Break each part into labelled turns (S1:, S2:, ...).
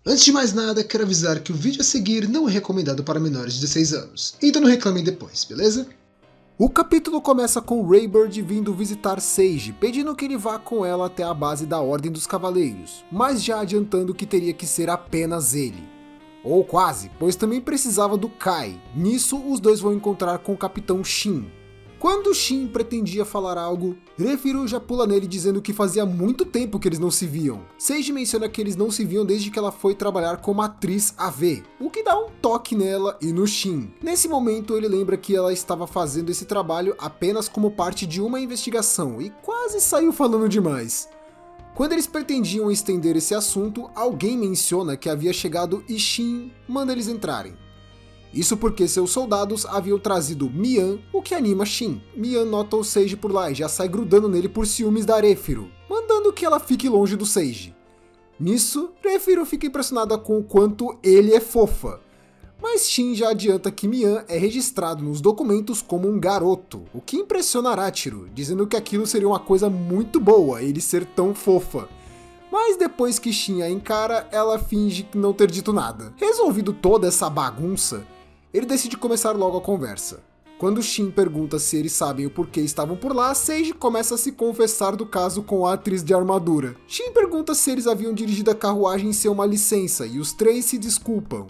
S1: Antes de mais nada, quero avisar que o vídeo a seguir não é recomendado para menores de 16 anos, então não reclamem depois, beleza?
S2: O capítulo começa com Raybird vindo visitar Sage, pedindo que ele vá com ela até a base da Ordem dos Cavaleiros, mas já adiantando que teria que ser apenas ele. Ou quase, pois também precisava do Kai. Nisso, os dois vão encontrar com o Capitão Shin. Quando Shin pretendia falar algo, Zephyro já pula nele dizendo que fazia muito tempo que eles não se viam. Sage menciona que eles não se viam desde que ela foi trabalhar como atriz AV, o que dá um toque nela e no Shin. Nesse momento ele lembra que ela estava fazendo esse trabalho apenas como parte de uma investigação e quase saiu falando demais. Quando eles pretendiam estender esse assunto, alguém menciona que havia chegado e Shin manda eles entrarem. Isso porque seus soldados haviam trazido Mian, o que anima Shin. Mian nota o Sage por lá e já sai grudando nele por ciúmes da Zephyro, mandando que ela fique longe do Sage. Nisso, Zephyro fica impressionada com o quanto ele é fofa. Mas Shin já adianta que Mian é registrado nos documentos como um garoto, o que impressiona Arachiro, dizendo que aquilo seria uma coisa muito boa, ele ser tão fofa. Mas depois que Shin a encara, ela finge não ter dito nada. Resolvido toda essa bagunça, ele decide começar logo a conversa. Quando Shin pergunta se eles sabem o porquê estavam por lá, Sage começa a se confessar do caso com a atriz de armadura. Shin pergunta se eles haviam dirigido a carruagem sem uma licença e os três se desculpam.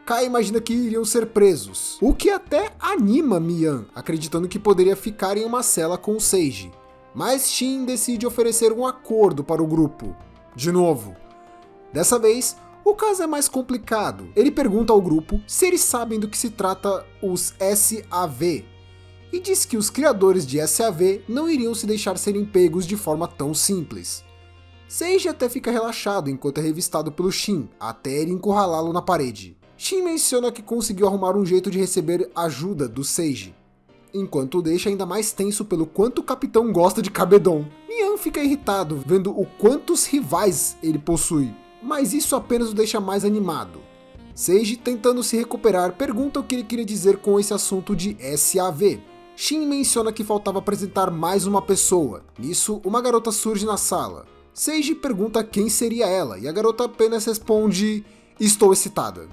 S2: Kai imagina que iriam ser presos, o que até anima Mian, acreditando que poderia ficar em uma cela com o Sage. Mas Shin decide oferecer um acordo para o grupo. De novo. Dessa vez, o caso é mais complicado. Ele pergunta ao grupo se eles sabem do que se trata os SAV, e diz que os criadores de SAV não iriam se deixar serem pegos de forma tão simples. Sage até fica relaxado enquanto é revistado pelo Shin, até ele encurralá-lo na parede. Shin menciona que conseguiu arrumar um jeito de receber ajuda do Sage, enquanto o deixa ainda mais tenso pelo quanto o capitão gosta de Kabedon. Mian fica irritado vendo o quantos rivais ele possui, mas isso apenas o deixa mais animado. Sage, tentando se recuperar, pergunta o que ele queria dizer com esse assunto de SAV. Shin menciona que faltava apresentar mais uma pessoa. Nisso, uma garota surge na sala. Sage pergunta quem seria ela, e a garota apenas responde: "Estou excitada".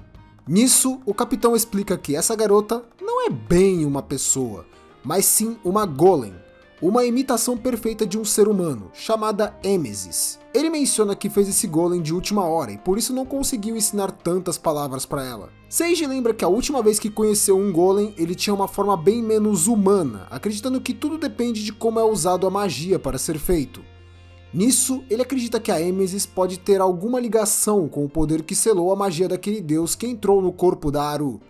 S2: Nisso, o capitão explica que essa garota não é bem uma pessoa, mas sim uma golem, uma imitação perfeita de um ser humano, chamada Êmesis. Ele menciona que fez esse golem de última hora e por isso não conseguiu ensinar tantas palavras para ela. Sage lembra que a última vez que conheceu um golem, ele tinha uma forma bem menos humana, acreditando que tudo depende de como é usado a magia para ser feito. Nisso, ele acredita que a Êmesis pode ter alguma ligação com o poder que selou a magia daquele deus que entrou no corpo da Aru.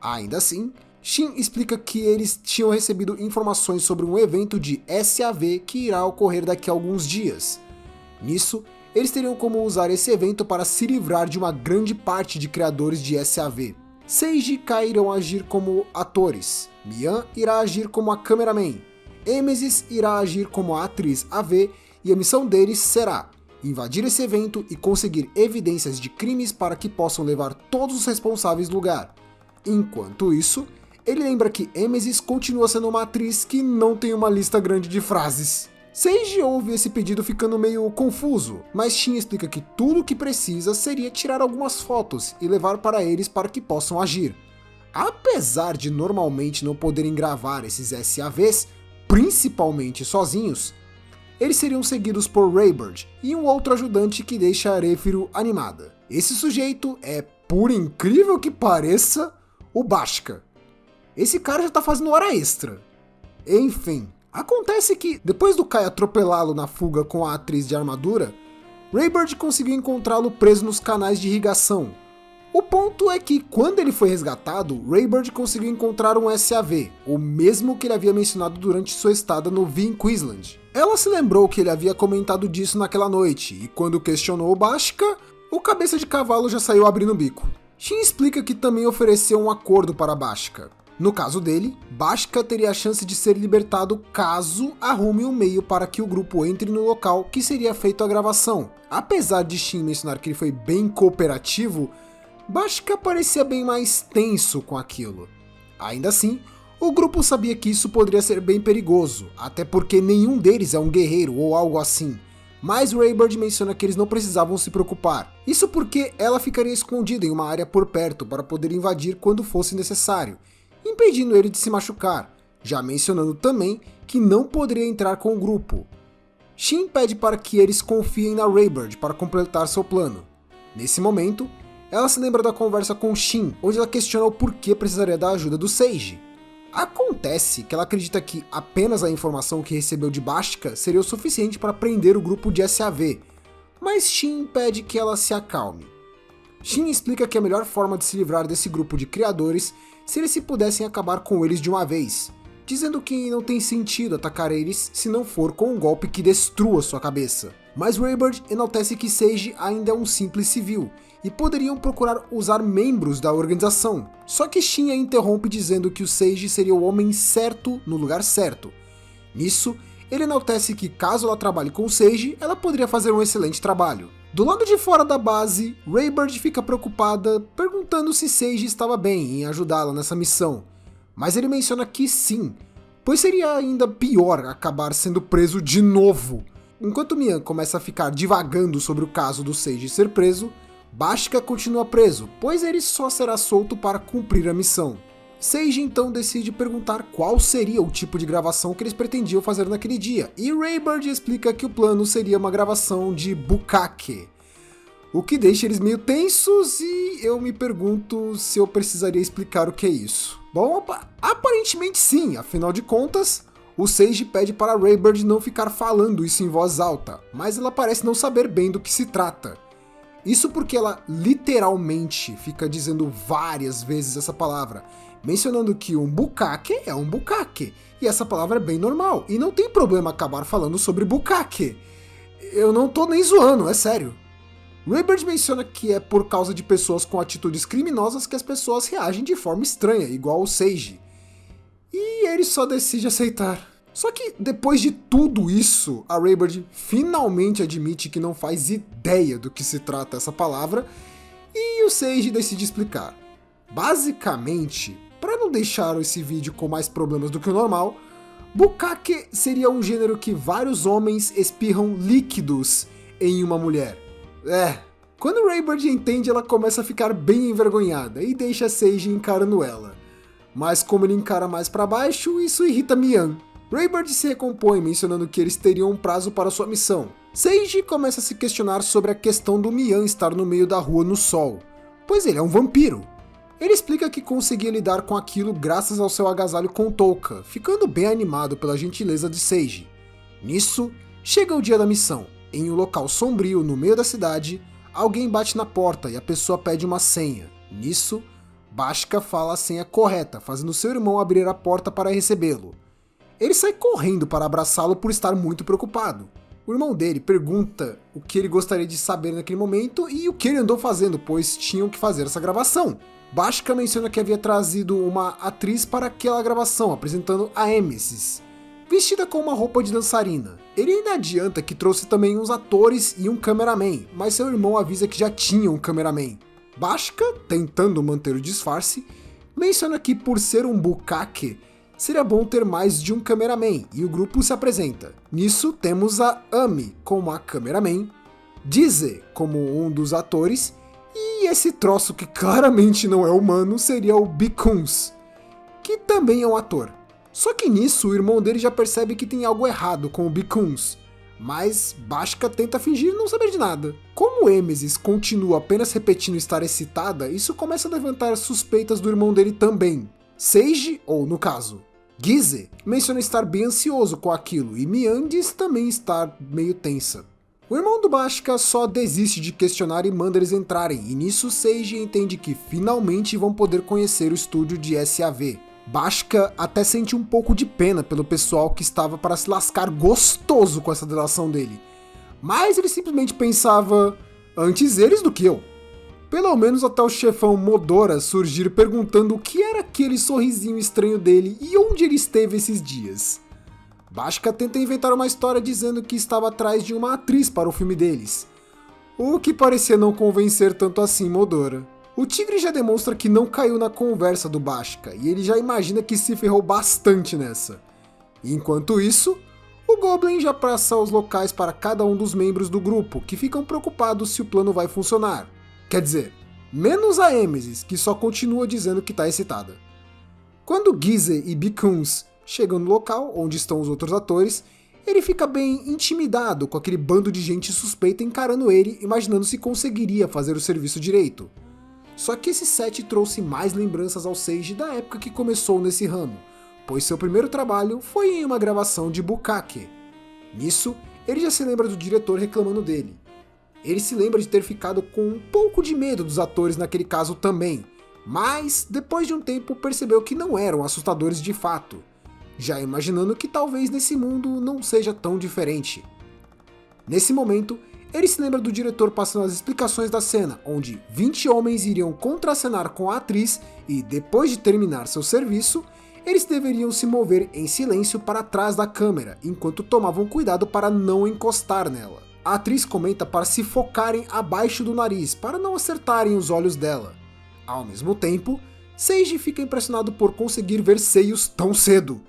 S2: Ainda assim, Shin explica que eles tinham recebido informações sobre um evento de SAV que irá ocorrer daqui a alguns dias. Nisso, eles teriam como usar esse evento para se livrar de uma grande parte de criadores de SAV. Sage e Kai irão agir como atores, Mian irá agir como a cameraman, Êmesis irá agir como a atriz AV, e a missão deles será invadir esse evento e conseguir evidências de crimes para que possam levar todos os responsáveis do lugar. Enquanto isso, ele lembra que Êmesis continua sendo uma atriz que não tem uma lista grande de frases. Sage ouve esse pedido ficando meio confuso, mas Shin explica que tudo o que precisa seria tirar algumas fotos e levar para eles para que possam agir. Apesar de normalmente não poderem gravar esses SAVs, principalmente sozinhos, eles seriam seguidos por Raybird e um outro ajudante que deixa a Zephyro animada. Esse sujeito é, por incrível que pareça, o Bashka. Esse cara já tá fazendo hora extra. Enfim, acontece que, depois do Kai atropelá-lo na fuga com a atriz de armadura, Raybird conseguiu encontrá-lo preso nos canais de irrigação. O ponto é que, quando ele foi resgatado, Raybird conseguiu encontrar um SAV, o mesmo que ele havia mencionado durante sua estada no Vin Quisland. Ela se lembrou que ele havia comentado disso naquela noite, e quando questionou o Bashka, o cabeça de cavalo já saiu abrindo o bico. Shin explica que também ofereceu um acordo para Bashka. No caso dele, Bashka teria a chance de ser libertado caso arrume um meio para que o grupo entre no local que seria feito a gravação. Apesar de Shin mencionar que ele foi bem cooperativo, Bashka parecia bem mais tenso com aquilo. Ainda assim, o grupo sabia que isso poderia ser bem perigoso, até porque nenhum deles é um guerreiro ou algo assim, Mas Raybird menciona que eles não precisavam se preocupar. Isso porque ela ficaria escondida em uma área por perto para poder invadir quando fosse necessário, impedindo ele de se machucar, já mencionando também que não poderia entrar com o grupo. Shin pede para que eles confiem na Raybird para completar seu plano. Nesse momento, ela se lembra da conversa com Shin, onde ela questiona o porquê precisaria da ajuda do Seiji. Acontece que ela acredita que apenas a informação que recebeu de Bashka seria o suficiente para prender o grupo de SAV, mas Shin pede que ela se acalme. Shin explica que a melhor forma de se livrar desse grupo de criadores seria se pudessem acabar com eles de uma vez, dizendo que não tem sentido atacar eles se não for com um golpe que destrua sua cabeça. Mas Raybird enaltece que Seiji ainda é um simples civil, e poderiam procurar usar membros da organização. Só que Shin a interrompe dizendo que o Seiji seria o homem certo no lugar certo. Nisso, ele enaltece que caso ela trabalhe com o Seiji, ela poderia fazer um excelente trabalho. Do lado de fora da base, Raybird fica preocupada, perguntando se Seiji estava bem em ajudá-la nessa missão. Mas ele menciona que sim, pois seria ainda pior acabar sendo preso de novo. Enquanto Mian começa a ficar divagando sobre o caso do Seiji ser preso, Bashka continua preso, pois ele só será solto para cumprir a missão. Seiji então decide perguntar qual seria o tipo de gravação que eles pretendiam fazer naquele dia, e Raybird explica que o plano seria uma gravação de bukkake, o que deixa eles meio tensos e eu me pergunto se eu precisaria explicar o que é isso. Bom, aparentemente sim, afinal de contas, o Seiji pede para Raybird não ficar falando isso em voz alta, mas ela parece não saber bem do que se trata. Isso porque ela literalmente fica dizendo várias vezes essa palavra, mencionando que um bukkake é um bukkake, e essa palavra é bem normal, e não tem problema acabar falando sobre bukkake. Eu não tô nem zoando, é sério. Raybird menciona que é por causa de pessoas com atitudes criminosas que as pessoas reagem de forma estranha, igual o Seiji. E ele só decide aceitar. Só que depois de tudo isso, a Raybird finalmente admite que não faz ideia do que se trata essa palavra, e o Seiji decide explicar. Basicamente, para não deixar esse vídeo com mais problemas do que o normal, bukkake seria um gênero que vários homens espirram líquidos em uma mulher. Quando Raybird entende, ela começa a ficar bem envergonhada e deixa Seiji encarando ela. Mas como ele encara mais para baixo, isso irrita Mian. Raybird se recompõe mencionando que eles teriam um prazo para sua missão. Seiji começa a se questionar sobre a questão do Mian estar no meio da rua no sol, pois ele é um vampiro. Ele explica que conseguia lidar com aquilo graças ao seu agasalho com touca, ficando bem animado pela gentileza de Seiji. Nisso, chega o dia da missão. Em um local sombrio no meio da cidade, alguém bate na porta e a pessoa pede uma senha. Nisso, Bashka fala a senha correta, fazendo seu irmão abrir a porta para recebê-lo. Ele sai correndo para abraçá-lo por estar muito preocupado. O irmão dele pergunta o que ele gostaria de saber naquele momento e o que ele andou fazendo, pois tinham que fazer essa gravação. Bashka menciona que havia trazido uma atriz para aquela gravação, apresentando a Emesis, vestida com uma roupa de dançarina. Ele ainda adianta que trouxe também uns atores e um cameraman, mas seu irmão avisa que já tinha um cameraman. Bashka, tentando manter o disfarce, menciona que por ser um bukkake, seria bom ter mais de um cameraman, e o grupo se apresenta. Nisso temos a Ami como a cameraman, Dize como um dos atores, e esse troço que claramente não é humano seria o Bikuns, que também é um ator. Só que nisso o irmão dele já percebe que tem algo errado com o Bikuns, mas Bashka tenta fingir não saber de nada. Como Emesis continua apenas repetindo estar excitada, isso começa a levantar suspeitas do irmão dele também. Seiji, ou no caso, Gize, menciona estar bem ansioso com aquilo, e Mian diz também estar meio tensa. O irmão do Bashka só desiste de questionar e manda eles entrarem, e nisso Seiji entende que finalmente vão poder conhecer o estúdio de SAV. Bashka até sente um pouco de pena pelo pessoal que estava para se lascar gostoso com essa delação dele, mas ele simplesmente pensava, antes eles do que eu. Pelo menos até o chefão Modora surgir perguntando o que era aquele sorrisinho estranho dele e onde ele esteve esses dias. Bashka tenta inventar uma história dizendo que estava atrás de uma atriz para o filme deles, o que parecia não convencer tanto assim Modora. O tigre já demonstra que não caiu na conversa do Bashka e ele já imagina que se ferrou bastante nessa. Enquanto isso, O Goblin já passa os locais para cada um dos membros do grupo, que ficam preocupados se o plano vai funcionar. Quer dizer, menos a Emesis, que só continua dizendo que está excitada. Quando Gize e Bicuns chegam no local onde estão os outros atores, ele fica bem intimidado com aquele bando de gente suspeita encarando ele, imaginando se conseguiria fazer o serviço direito. Só que esse set trouxe mais lembranças ao Seiji da época que começou nesse ramo, pois seu primeiro trabalho foi em uma gravação de Bukkake. Nisso, ele já se lembra do diretor reclamando dele. Ele se lembra de ter ficado com um pouco de medo dos atores naquele caso também, mas depois de um tempo percebeu que não eram assustadores de fato, já imaginando que talvez nesse mundo não seja tão diferente. Nesse momento, ele se lembra do diretor passando as explicações da cena, onde 20 homens iriam contracenar com a atriz e, depois de terminar seu serviço, eles deveriam se mover em silêncio para trás da câmera, enquanto tomavam cuidado para não encostar nela. A atriz comenta para se focarem abaixo do nariz, para não acertarem os olhos dela. Ao mesmo tempo, Seiji fica impressionado por conseguir ver seios tão cedo.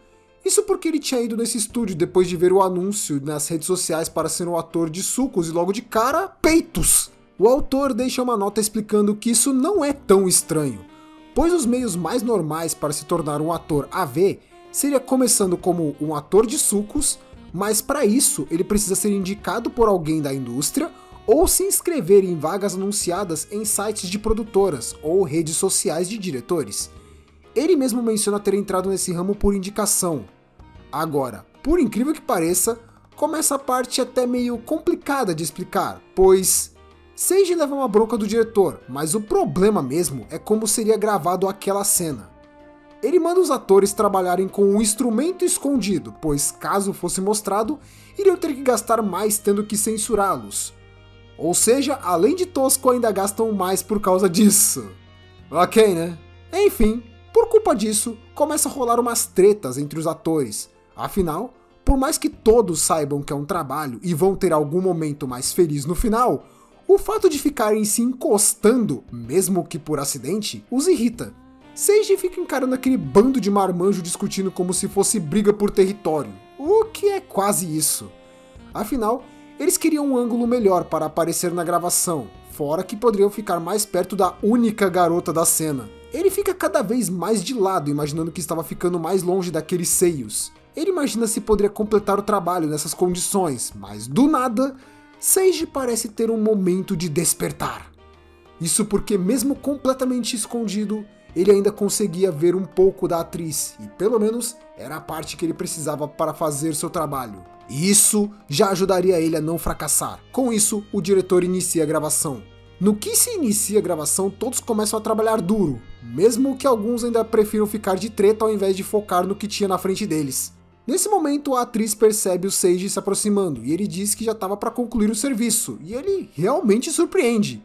S2: Isso porque ele tinha ido nesse estúdio depois de ver o anúncio nas redes sociais para ser um ator de sucos e logo de cara, peitos! O autor deixa uma nota explicando que isso não é tão estranho, pois os meios mais normais para se tornar um ator AV seria começando como um ator de sucos, mas para isso ele precisa ser indicado por alguém da indústria ou se inscrever em vagas anunciadas em sites de produtoras ou redes sociais de diretores. Ele mesmo menciona ter entrado nesse ramo por indicação. Agora, por incrível que pareça, começa a parte até meio complicada de explicar, pois Seiji leva uma bronca do diretor, mas o problema mesmo é como seria gravado aquela cena. Ele manda os atores trabalharem com um instrumento escondido, pois caso fosse mostrado, iriam ter que gastar mais tendo que censurá-los. Ou seja, além de tosco, ainda gastam mais por causa disso. Ok, né? Enfim, por culpa disso, começa a rolar umas tretas entre os atores. Afinal, por mais que todos saibam que é um trabalho e vão ter algum momento mais feliz no final, o fato de ficarem se encostando, mesmo que por acidente, os irrita. Seiji fica encarando aquele bando de marmanjo discutindo como se fosse briga por território, o que é quase isso. Afinal, eles queriam um ângulo melhor para aparecer na gravação, fora que poderiam ficar mais perto da única garota da cena. Ele fica cada vez mais de lado, imaginando que estava ficando mais longe daqueles seios. Ele imagina se poderia completar o trabalho nessas condições, mas do nada, Seiji parece ter um momento de despertar. Isso porque mesmo completamente escondido, ele ainda conseguia ver um pouco da atriz, e pelo menos era a parte que ele precisava para fazer seu trabalho. E isso já ajudaria ele a não fracassar. Com isso, o diretor inicia a gravação. No que se inicia a gravação, todos começam a trabalhar duro, mesmo que alguns ainda prefiram ficar de treta ao invés de focar no que tinha na frente deles. Nesse momento, a atriz percebe o Seiji se aproximando, e ele diz que já estava para concluir o serviço, e ele realmente surpreende.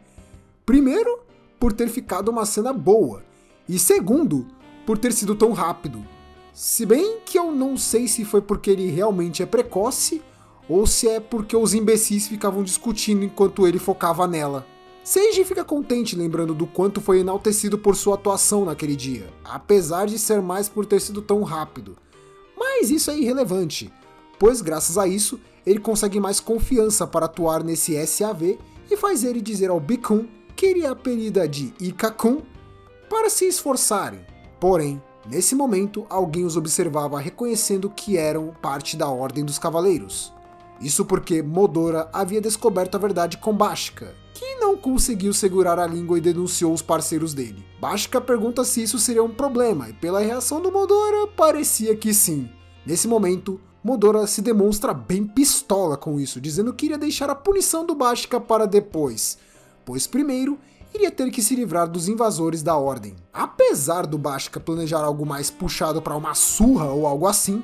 S2: Primeiro, por ter ficado uma cena boa, e segundo, por ter sido tão rápido. Se bem que eu não sei se foi porque ele realmente é precoce, ou se é porque os imbecis ficavam discutindo enquanto ele focava nela. Seiji fica contente lembrando do quanto foi enaltecido por sua atuação naquele dia, apesar de ser mais por ter sido tão rápido. Mas isso é irrelevante, pois graças a isso, ele consegue mais confiança para atuar nesse SAV e faz ele dizer ao Bikun que ele apelida de Ika-kun para se esforçarem. Porém, nesse momento, alguém os observava reconhecendo que eram parte da Ordem dos Cavaleiros. Isso porque Modora havia descoberto a verdade com Bashika, que não conseguiu segurar a língua e denunciou os parceiros dele. Bashika pergunta se isso seria um problema, e pela reação do Modora, parecia que sim. Nesse momento, Modora se demonstra bem pistola com isso, dizendo que iria deixar a punição do Bashika para depois, pois primeiro iria ter que se livrar dos invasores da Ordem. Apesar do Bashika planejar algo mais puxado para uma surra ou algo assim,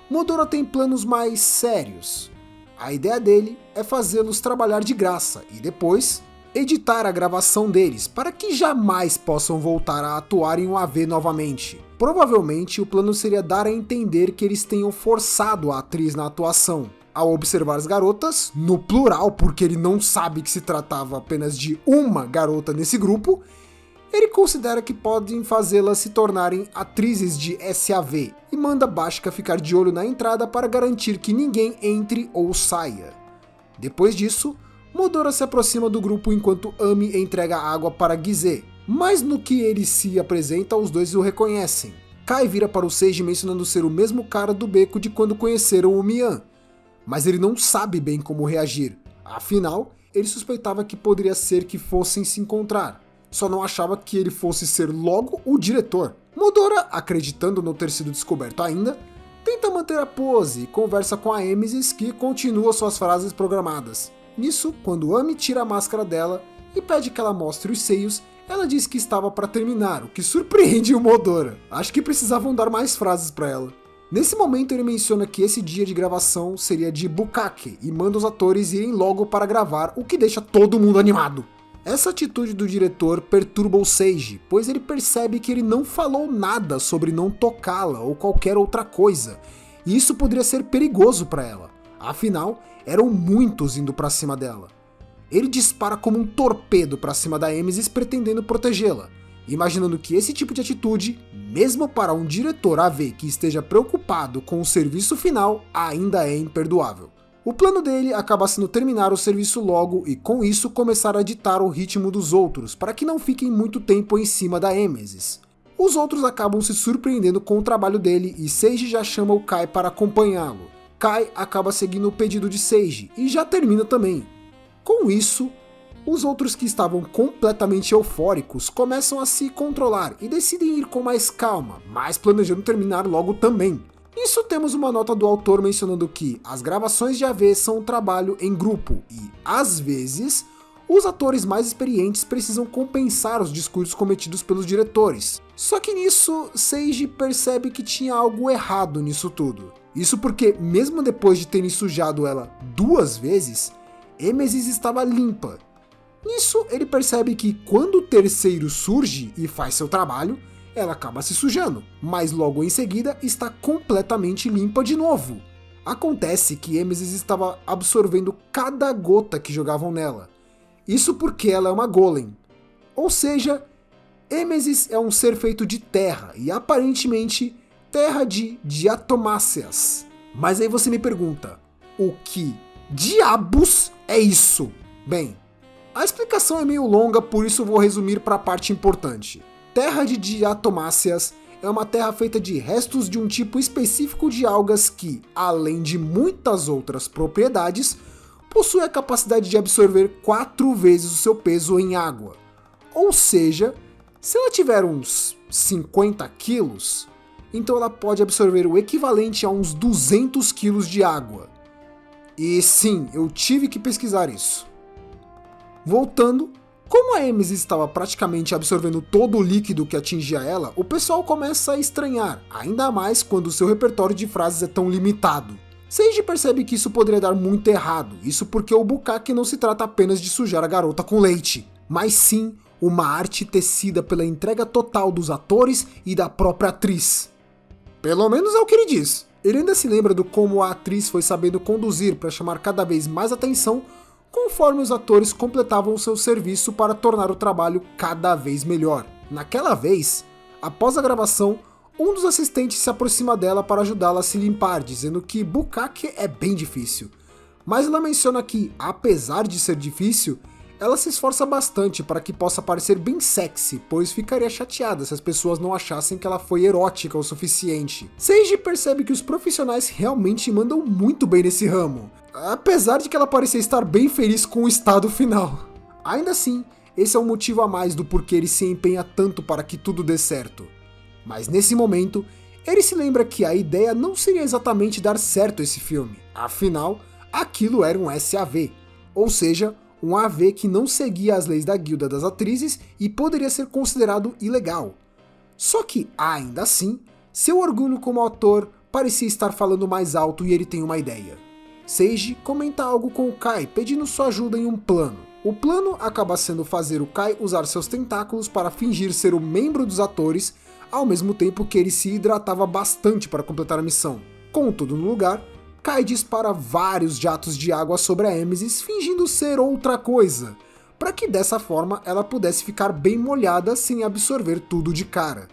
S2: Modora tem planos mais sérios. A ideia dele é fazê-los trabalhar de graça e depois editar a gravação deles para que jamais possam voltar a atuar em um AV novamente. Provavelmente o plano seria dar a entender que eles tenham forçado a atriz na atuação. Ao observar as garotas, no plural porque ele não sabe que se tratava apenas de uma garota nesse grupo, Ele considera que podem fazê-las se tornarem atrizes de SAV e manda Bashka ficar de olho na entrada para garantir que ninguém entre ou saia. Depois disso, Modora se aproxima do grupo enquanto Ami entrega água para Gizeh, mas no que ele se apresenta, os dois o reconhecem. Kai vira para o Seiji mencionando ser o mesmo cara do beco de quando conheceram o Mian, mas ele não sabe bem como reagir, afinal, ele suspeitava que poderia ser que fossem se encontrar, só não achava que ele fosse ser logo o diretor. Modora, acreditando não ter sido descoberto ainda, tenta manter a pose e conversa com a Nemesis, que continua suas frases programadas. Nisso, quando Ami tira a máscara dela e pede que ela mostre os seios, ela diz que estava para terminar, o que surpreende o Modora. Acho que precisavam dar mais frases para ela. Nesse momento ele menciona que esse dia de gravação seria de bukkake e manda os atores irem logo para gravar, o que deixa todo mundo animado. Essa atitude do diretor perturba o Seiji, pois ele percebe que ele não falou nada sobre não tocá-la ou qualquer outra coisa, e isso poderia ser perigoso para ela. Afinal, eram muitos indo para cima dela. Ele dispara como um torpedo para cima da Nemesis pretendendo protegê-la, imaginando que esse tipo de atitude, mesmo para um diretor AV que esteja preocupado com o serviço final, ainda é imperdoável. O plano dele acaba sendo terminar o serviço logo e com isso começar a ditar o ritmo dos outros, para que não fiquem muito tempo em cima da Nemesis. Os outros acabam se surpreendendo com o trabalho dele e Seiji já chama o Kai para acompanhá-lo. Kai acaba seguindo o pedido de Seiji e já termina também. Com isso, os outros que estavam completamente eufóricos começam a se controlar e decidem ir com mais calma, mas planejando terminar logo também. Nisso temos uma nota do autor mencionando que as gravações de AV são um trabalho em grupo e, às vezes, os atores mais experientes precisam compensar os descuidos cometidos pelos diretores. Só que nisso, Seiji percebe que tinha algo errado nisso tudo. Isso porque, mesmo depois de terem sujado ela 2 vezes, Nemesis estava limpa. Nisso, ele percebe que quando o terceiro surge e faz seu trabalho, ela acaba se sujando, mas logo em seguida está completamente limpa de novo. Acontece que Nemesis estava absorvendo cada gota que jogavam nela. Isso porque ela é uma golem. Ou seja, Nemesis é um ser feito de terra e aparentemente terra de diatomáceas. Mas aí você me pergunta, o que diabos é isso? Bem, a explicação é meio longa, por isso vou resumir para a parte importante. Terra de diatomáceas é uma terra feita de restos de um tipo específico de algas que, além de muitas outras propriedades, possui a capacidade de absorver 4 vezes o seu peso em água. Ou seja, se ela tiver uns 50 quilos, então ela pode absorver o equivalente a uns 200 quilos de água. E sim, eu tive que pesquisar isso. Voltando, como a Nemesis estava praticamente absorvendo todo o líquido que atingia ela, o pessoal começa a estranhar, ainda mais quando seu repertório de frases é tão limitado. Seiji percebe que isso poderia dar muito errado, isso porque o bukkake não se trata apenas de sujar a garota com leite, mas sim uma arte tecida pela entrega total dos atores e da própria atriz. Pelo menos é o que ele diz. Ele ainda se lembra do como a atriz foi sabendo conduzir para chamar cada vez mais atenção conforme os atores completavam seu serviço para tornar o trabalho cada vez melhor. Naquela vez, após a gravação, um dos assistentes se aproxima dela para ajudá-la a se limpar, dizendo que bukkake é bem difícil. Mas ela menciona que, apesar de ser difícil, ela se esforça bastante para que possa parecer bem sexy, pois ficaria chateada se as pessoas não achassem que ela foi erótica o suficiente. Seiji percebe que os profissionais realmente mandam muito bem nesse ramo, apesar de que ela parecia estar bem feliz com o estado final. Ainda assim, esse é um motivo a mais do porquê ele se empenha tanto para que tudo dê certo. Mas nesse momento, ele se lembra que a ideia não seria exatamente dar certo esse filme, afinal, aquilo era um SAV, ou seja, um AV que não seguia as leis da Guilda das Atrizes e poderia ser considerado ilegal. Só que, ainda assim, seu orgulho como ator parecia estar falando mais alto e ele tem uma ideia. Seiji comenta algo com o Kai pedindo sua ajuda em um plano. O plano acaba sendo fazer o Kai usar seus tentáculos para fingir ser o membro dos atores, ao mesmo tempo que ele se hidratava bastante para completar a missão. Com tudo no lugar, Kai dispara vários jatos de água sobre a Nemesis, fingindo ser outra coisa, para que dessa forma ela pudesse ficar bem molhada sem absorver tudo de cara.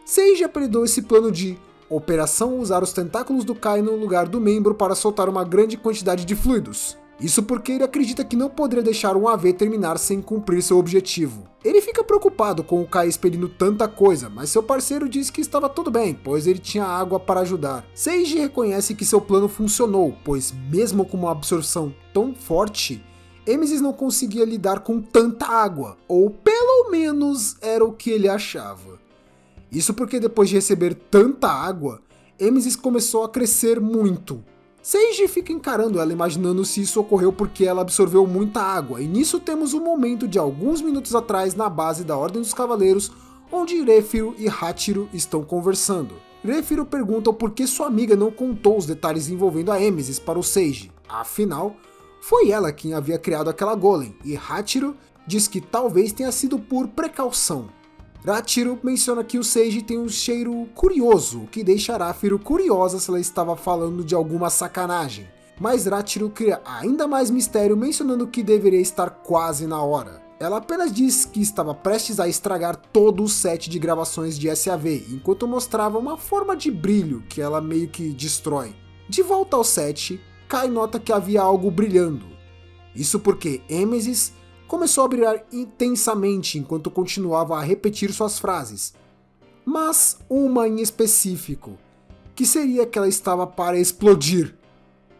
S2: Seiji apelidou esse plano de Operação Usar os Tentáculos do Kai no lugar do membro para soltar uma grande quantidade de fluidos. Isso porque ele acredita que não poderia deixar um AV terminar sem cumprir seu objetivo. Ele fica preocupado com o Kai expelindo tanta coisa, mas seu parceiro diz que estava tudo bem, pois ele tinha água para ajudar. Seiji reconhece que seu plano funcionou, pois mesmo com uma absorção tão forte, Emesis não conseguia lidar com tanta água, ou pelo menos era o que ele achava. Isso porque depois de receber tanta água, Emesis começou a crescer muito. Seiji fica encarando ela, imaginando se isso ocorreu porque ela absorveu muita água, e nisso temos um momento de alguns minutos atrás na base da Ordem dos Cavaleiros, onde Refiro e Hachiro estão conversando. Refiro pergunta o porquê sua amiga não contou os detalhes envolvendo a Emesis para o Seiji, afinal, foi ela quem havia criado aquela golem, e Hachiro diz que talvez tenha sido por precaução. Hachiro menciona que o Seiji tem um cheiro curioso, o que deixa Refiro curiosa se ela estava falando de alguma sacanagem. Mas Hachiro cria ainda mais mistério mencionando que deveria estar quase na hora. Ela apenas diz que estava prestes a estragar todo o set de gravações de SAV, enquanto mostrava uma forma de brilho que ela meio que destrói. De volta ao set, Kai nota que havia algo brilhando. Isso porque Emesis começou a brilhar intensamente enquanto continuava a repetir suas frases, mas uma em específico, que seria que ela estava para explodir.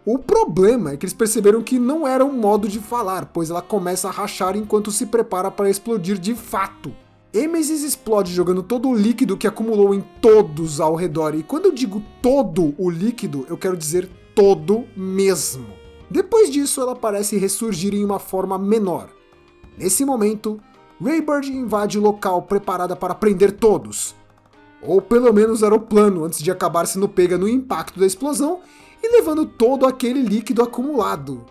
S2: O problema é que eles perceberam que não era um modo de falar, pois ela começa a rachar enquanto se prepara para explodir de fato. Emesis explode jogando todo o líquido que acumulou em todos ao redor, e quando eu digo todo o líquido, eu quero dizer todo mesmo. Depois disso, ela parece ressurgir em uma forma menor. Nesse momento, Raybird invade o local preparada para prender todos. Ou pelo menos era o plano antes de acabar sendo pega no impacto da explosão e levando todo aquele líquido acumulado.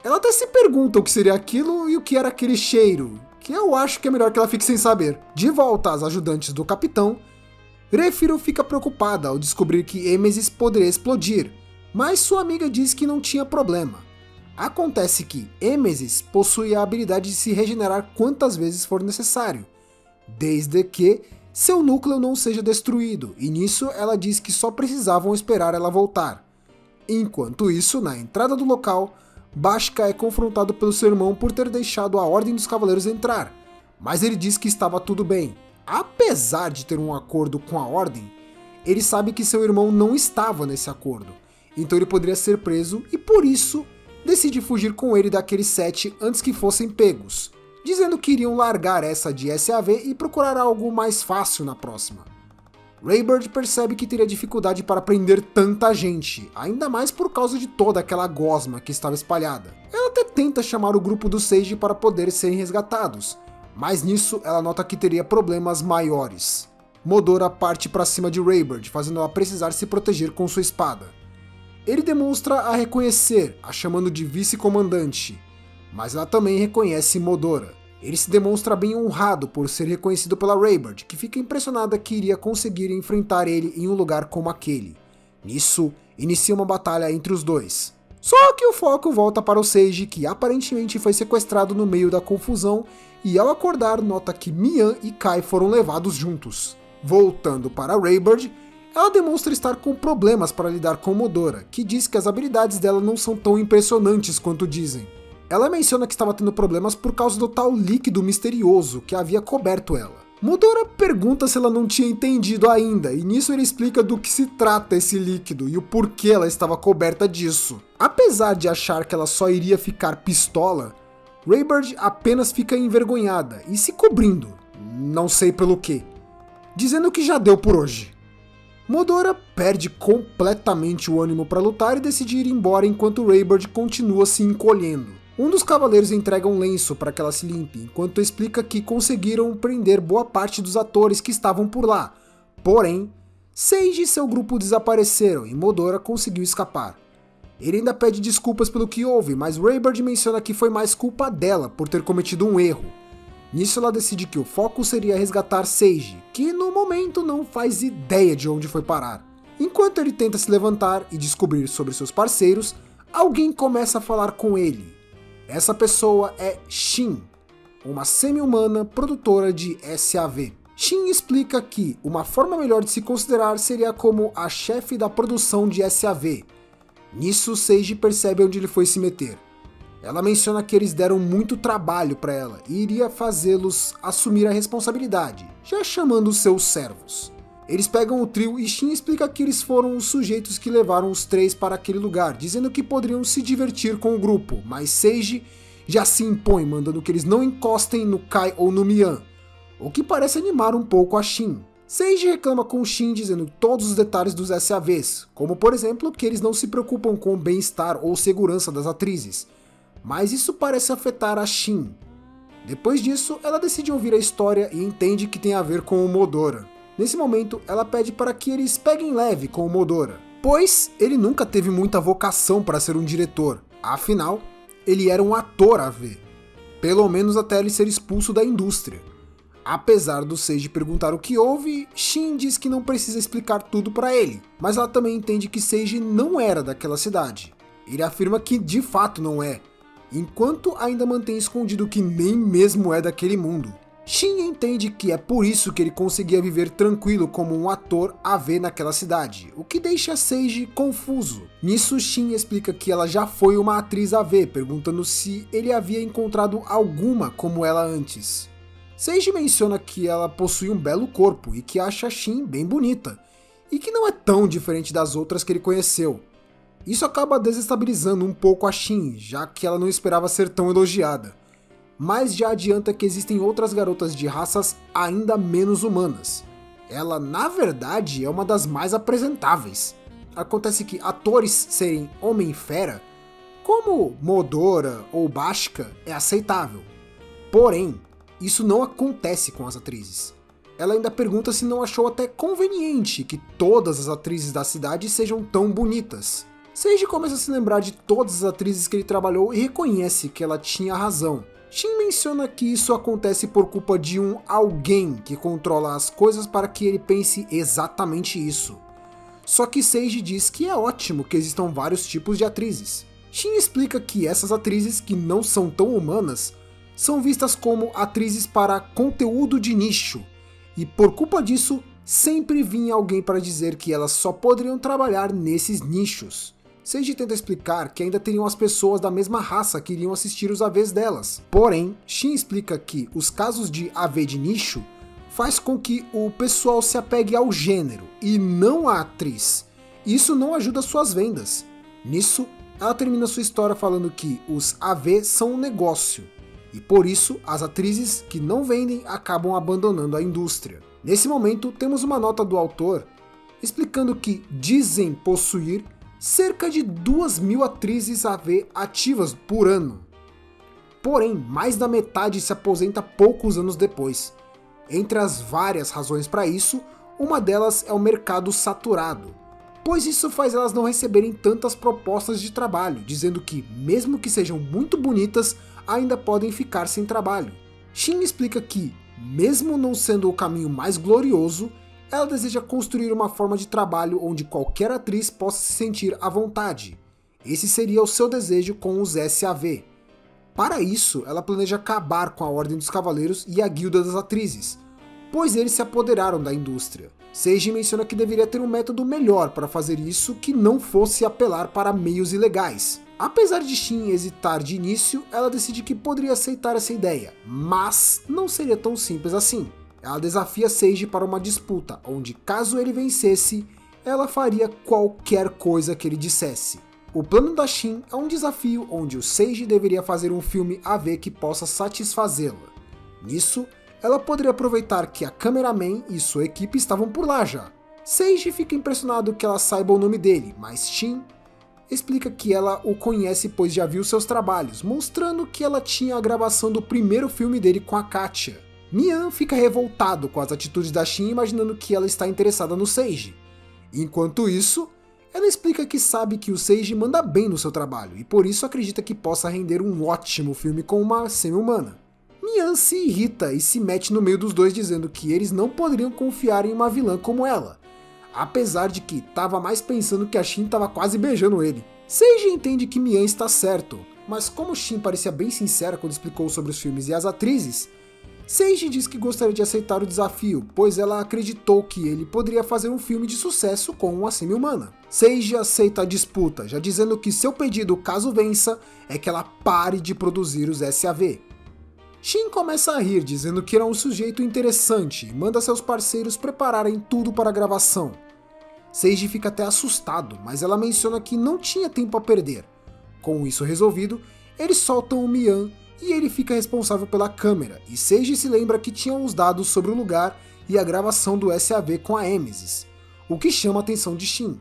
S2: Ela até se pergunta o que seria aquilo e o que era aquele cheiro, que eu acho que é melhor que ela fique sem saber. De volta às ajudantes do capitão, Refiro fica preocupada ao descobrir que Emesis poderia explodir, mas sua amiga diz que não tinha problema. Acontece que Emesis possui a habilidade de se regenerar quantas vezes for necessário, desde que seu núcleo não seja destruído, e nisso ela diz que só precisavam esperar ela voltar. Enquanto isso, na entrada do local, Bashka é confrontado pelo seu irmão por ter deixado a Ordem dos Cavaleiros entrar, mas ele diz que estava tudo bem. Apesar de ter um acordo com a Ordem, ele sabe que seu irmão não estava nesse acordo, então ele poderia ser preso e por isso decide fugir com ele daquele set antes que fossem pegos, dizendo que iriam largar essa de SAV e procurar algo mais fácil na próxima. Raybird percebe que teria dificuldade para prender tanta gente, ainda mais por causa de toda aquela gosma que estava espalhada. Ela até tenta chamar o grupo do Seiji para poder serem resgatados, mas nisso ela nota que teria problemas maiores. Modora parte para cima de Raybird, fazendo ela precisar se proteger com sua espada. Ele demonstra a reconhecer, a chamando de vice-comandante, mas ela também reconhece Modora. Ele se demonstra bem honrado por ser reconhecido pela Raybird, que fica impressionada que iria conseguir enfrentar ele em um lugar como aquele. Nisso, inicia uma batalha entre os dois. Só que o foco volta para o Seiji, que aparentemente foi sequestrado no meio da confusão, e ao acordar nota que Mian e Kai foram levados juntos. Voltando para Raybird, ela demonstra estar com problemas para lidar com Modora, que diz que as habilidades dela não são tão impressionantes quanto dizem. Ela menciona que estava tendo problemas por causa do tal líquido misterioso que havia coberto ela. Modora pergunta se ela não tinha entendido ainda, e nisso ele explica do que se trata esse líquido e o porquê ela estava coberta disso. Apesar de achar que ela só iria ficar pistola, Raybird apenas fica envergonhada e se cobrindo, não sei pelo quê, dizendo que já deu por hoje. Modora perde completamente o ânimo para lutar e decide ir embora enquanto Raybird continua se encolhendo. Um dos cavaleiros entrega um lenço para que ela se limpe, enquanto explica que conseguiram prender boa parte dos atores que estavam por lá. Porém, Seiji e seu grupo desapareceram e Modora conseguiu escapar. Ele ainda pede desculpas pelo que houve, mas Raybird menciona que foi mais culpa dela por ter cometido um erro. Nisso ela decide que o foco seria resgatar Seiji, que no momento não faz ideia de onde foi parar. Enquanto ele tenta se levantar e descobrir sobre seus parceiros, alguém começa a falar com ele. Essa pessoa é Shin. uma semi-humana produtora de SAV. Shin explica que uma forma melhor de se considerar seria como a chefe da produção de SAV. Nisso, Seiji percebe onde ele foi se meter. Ela menciona que eles deram muito trabalho para ela e iria fazê-los assumir a responsabilidade, já chamando seus servos. Eles pegam o trio e Shin explica que eles foram os sujeitos que levaram os três para aquele lugar, dizendo que poderiam se divertir com o grupo, mas Seiji já se impõe, mandando que eles não encostem no Kai ou no Mian, o que parece animar um pouco a Shin. Seiji reclama com Shin dizendo todos os detalhes dos SAVs, como por exemplo que eles não se preocupam com o bem-estar ou segurança das atrizes, mas isso parece afetar a Shin. Depois disso, ela decide ouvir a história e entende que tem a ver com o Modora. Nesse momento, ela pede para que eles peguem leve com o Modora, pois ele nunca teve muita vocação para ser um diretor, afinal, ele era um ator AV, pelo menos até ele ser expulso da indústria. Apesar do Seiji perguntar o que houve, Shin diz que não precisa explicar tudo para ele, mas ela também entende que Seiji não era daquela cidade. Ele afirma que de fato não é, enquanto ainda mantém escondido que nem mesmo é daquele mundo. Shin entende que é por isso que ele conseguia viver tranquilo como um ator AV naquela cidade, o que deixa Seiji confuso. Nisso, Shin explica que ela já foi uma atriz AV, perguntando se ele havia encontrado alguma como ela antes. Seiji menciona que ela possui um belo corpo e que acha Shin bem bonita, e que não é tão diferente das outras que ele conheceu. Isso acaba desestabilizando um pouco a Shin, já que ela não esperava ser tão elogiada. Mas já adianta que existem outras garotas de raças ainda menos humanas. Ela, na verdade, é uma das mais apresentáveis. Acontece que atores serem homem-fera, como Modora ou Bashka, é aceitável. Porém, isso não acontece com as atrizes. Ela ainda pergunta se não achou até conveniente que todas as atrizes da cidade sejam tão bonitas. Seiji começa a se lembrar de todas as atrizes que ele trabalhou e reconhece que ela tinha razão. Shin menciona que isso acontece por culpa de um alguém que controla as coisas para que ele pense exatamente isso. Só que Seiji diz que é ótimo que existam vários tipos de atrizes. Shin explica que essas atrizes, que não são tão humanas, são vistas como atrizes para conteúdo de nicho, e por culpa disso, sempre vinha alguém para dizer que elas só poderiam trabalhar nesses nichos. Seiji tenta explicar que ainda teriam as pessoas da mesma raça que iriam assistir os AVs delas. Porém, Shin explica que os casos de AV de nicho faz com que o pessoal se apegue ao gênero e não à atriz. Isso não ajuda suas vendas. Nisso, ela termina sua história falando que os AV são um negócio, e por isso as atrizes que não vendem acabam abandonando a indústria. Nesse momento, temos uma nota do autor explicando que dizem possuir cerca de 2.000 atrizes AV ativas por ano. Porém, mais da metade se aposenta poucos anos depois. Entre as várias razões para isso, uma delas é o mercado saturado, pois isso faz elas não receberem tantas propostas de trabalho, dizendo que, mesmo que sejam muito bonitas, ainda podem ficar sem trabalho. Shin explica que, mesmo não sendo o caminho mais glorioso, ela deseja construir uma forma de trabalho onde qualquer atriz possa se sentir à vontade. Esse seria o seu desejo com os SAV. Para isso, ela planeja acabar com a Ordem dos Cavaleiros e a Guilda das Atrizes, pois eles se apoderaram da indústria. Seiji menciona que deveria ter um método melhor para fazer isso que não fosse apelar para meios ilegais. Apesar de Shin hesitar de início, ela decide que poderia aceitar essa ideia, mas não seria tão simples assim. Ela desafia Seiji para uma disputa, onde caso ele vencesse, ela faria qualquer coisa que ele dissesse. O plano da Shin é um desafio onde o Seiji deveria fazer um filme AV que possa satisfazê-la. Nisso, ela poderia aproveitar que a cameraman e sua equipe estavam por lá já. Seiji fica impressionado que ela saiba o nome dele, mas Shin explica que ela o conhece pois já viu seus trabalhos, mostrando que ela tinha a gravação do primeiro filme dele com a Katia. Mian fica revoltado com as atitudes da Shin, imaginando que ela está interessada no Seiji. Enquanto isso, ela explica que sabe que o Seiji manda bem no seu trabalho, e por isso acredita que possa render um ótimo filme com uma semi-humana. Mian se irrita e se mete no meio dos dois, dizendo que eles não poderiam confiar em uma vilã como ela, apesar de que estava mais pensando que a Shin estava quase beijando ele. Seiji entende que Mian está certo, mas como Shin parecia bem sincera quando explicou sobre os filmes e as atrizes, Seiji diz que gostaria de aceitar o desafio, pois ela acreditou que ele poderia fazer um filme de sucesso com uma semi-humana. Seiji aceita a disputa, já dizendo que seu pedido, caso vença, é que ela pare de produzir os SAV. Shin começa a rir, dizendo que era um sujeito interessante e manda seus parceiros prepararem tudo para a gravação. Seiji fica até assustado, mas ela menciona que não tinha tempo a perder. Com isso resolvido, eles soltam o Mian e ele fica responsável pela câmera, e Seiji se lembra que tinham os dados sobre o lugar e a gravação do SAV com a Emesis, o que chama a atenção de Shin.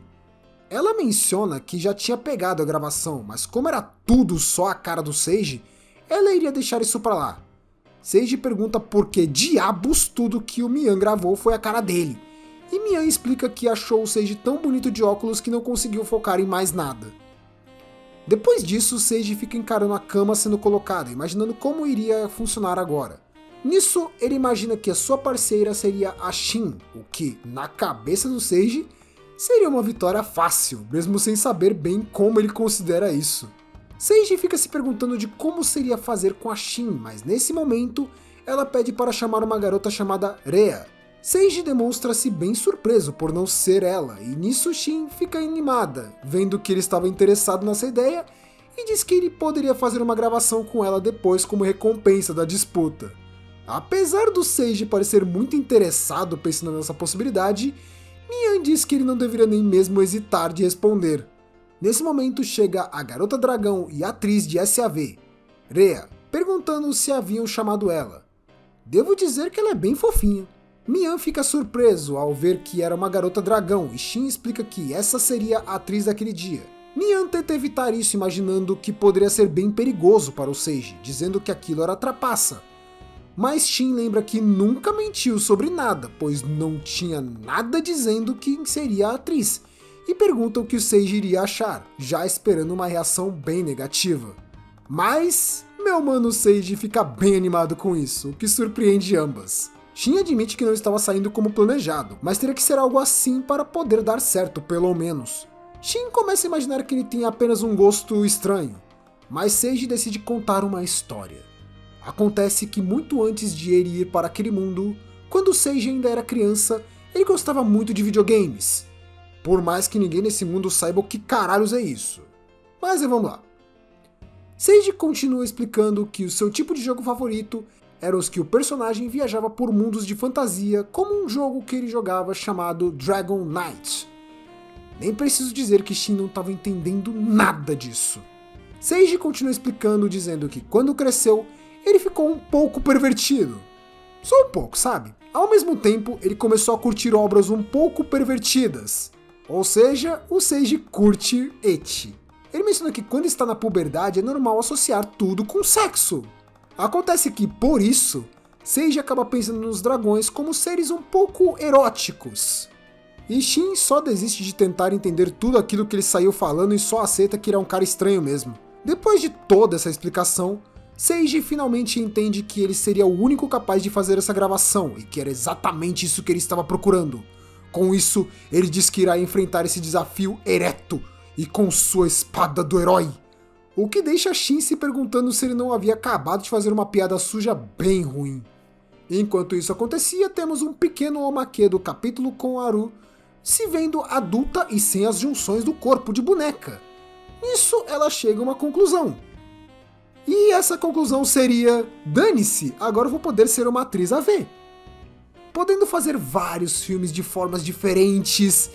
S2: Ela menciona que já tinha pegado a gravação, mas como era tudo só a cara do Seiji, ela iria deixar isso pra lá. Seiji pergunta por que diabos tudo que o Mian gravou foi a cara dele, e Mian explica que achou o Seiji tão bonito de óculos que não conseguiu focar em mais nada. Depois disso, Seiji fica encarando a cama sendo colocada, imaginando como iria funcionar agora. Nisso, ele imagina que a sua parceira seria a Shin, o que, na cabeça do Seiji, seria uma vitória fácil, mesmo sem saber bem como ele considera isso. Seiji fica se perguntando de como seria fazer com a Shin, mas nesse momento, ela pede para chamar uma garota chamada Rhea. Seiji demonstra-se bem surpreso por não ser ela, e nisso Shin fica animada, vendo que ele estava interessado nessa ideia, e diz que ele poderia fazer uma gravação com ela depois como recompensa da disputa. Apesar do Seiji parecer muito interessado pensando nessa possibilidade, Mian diz que ele não deveria nem mesmo hesitar de responder. Nesse momento chega a garota dragão e atriz de SAV, Rhea, perguntando se haviam chamado ela. Devo dizer que ela é bem fofinha. Mian fica surpreso ao ver que era uma garota dragão e Shin explica que essa seria a atriz daquele dia. Mian tenta evitar isso imaginando que poderia ser bem perigoso para o Seiji, dizendo que aquilo era trapaça. Mas Shin lembra que nunca mentiu sobre nada, pois não tinha nada dizendo quem seria a atriz, e pergunta o que o Seiji iria achar, já esperando uma reação bem negativa. Mas meu mano Seiji fica bem animado com isso, o que surpreende ambas. Shin admite que não estava saindo como planejado, mas teria que ser algo assim para poder dar certo, pelo menos. Shin começa a imaginar que ele tem apenas um gosto estranho, mas Seiji decide contar uma história. Acontece que muito antes de ele ir para aquele mundo, quando Seiji ainda era criança, ele gostava muito de videogames. Por mais que ninguém nesse mundo saiba o que caralhos é isso. Mas vamos lá. Seiji continua explicando que o seu tipo de jogo favorito eram os que o personagem viajava por mundos de fantasia, como um jogo que ele jogava chamado Dragon Knight. Nem preciso dizer que Shin não estava entendendo nada disso. Seiji continua explicando, dizendo que quando cresceu, ele ficou um pouco pervertido. Só um pouco, sabe? Ao mesmo tempo, ele começou a curtir obras um pouco pervertidas. Ou seja, o Seiji curte ecchi. Ele menciona que quando está na puberdade é normal associar tudo com sexo. Acontece que, por isso, Seiji acaba pensando nos dragões como seres um pouco eróticos. E Shin só desiste de tentar entender tudo aquilo que ele saiu falando e só aceita que ele é um cara estranho mesmo. Depois de toda essa explicação, Seiji finalmente entende que ele seria o único capaz de fazer essa gravação e que era exatamente isso que ele estava procurando. Com isso, ele diz que irá enfrentar esse desafio ereto e com sua espada do herói. O que deixa Shin se perguntando se ele não havia acabado de fazer uma piada suja bem ruim. Enquanto isso acontecia, temos um pequeno omakê do capítulo com Haru se vendo adulta e sem as junções do corpo de boneca. Nisso ela chega a uma conclusão. E essa conclusão seria: dane-se, agora eu vou poder ser uma atriz AV. Podendo fazer vários filmes de formas diferentes.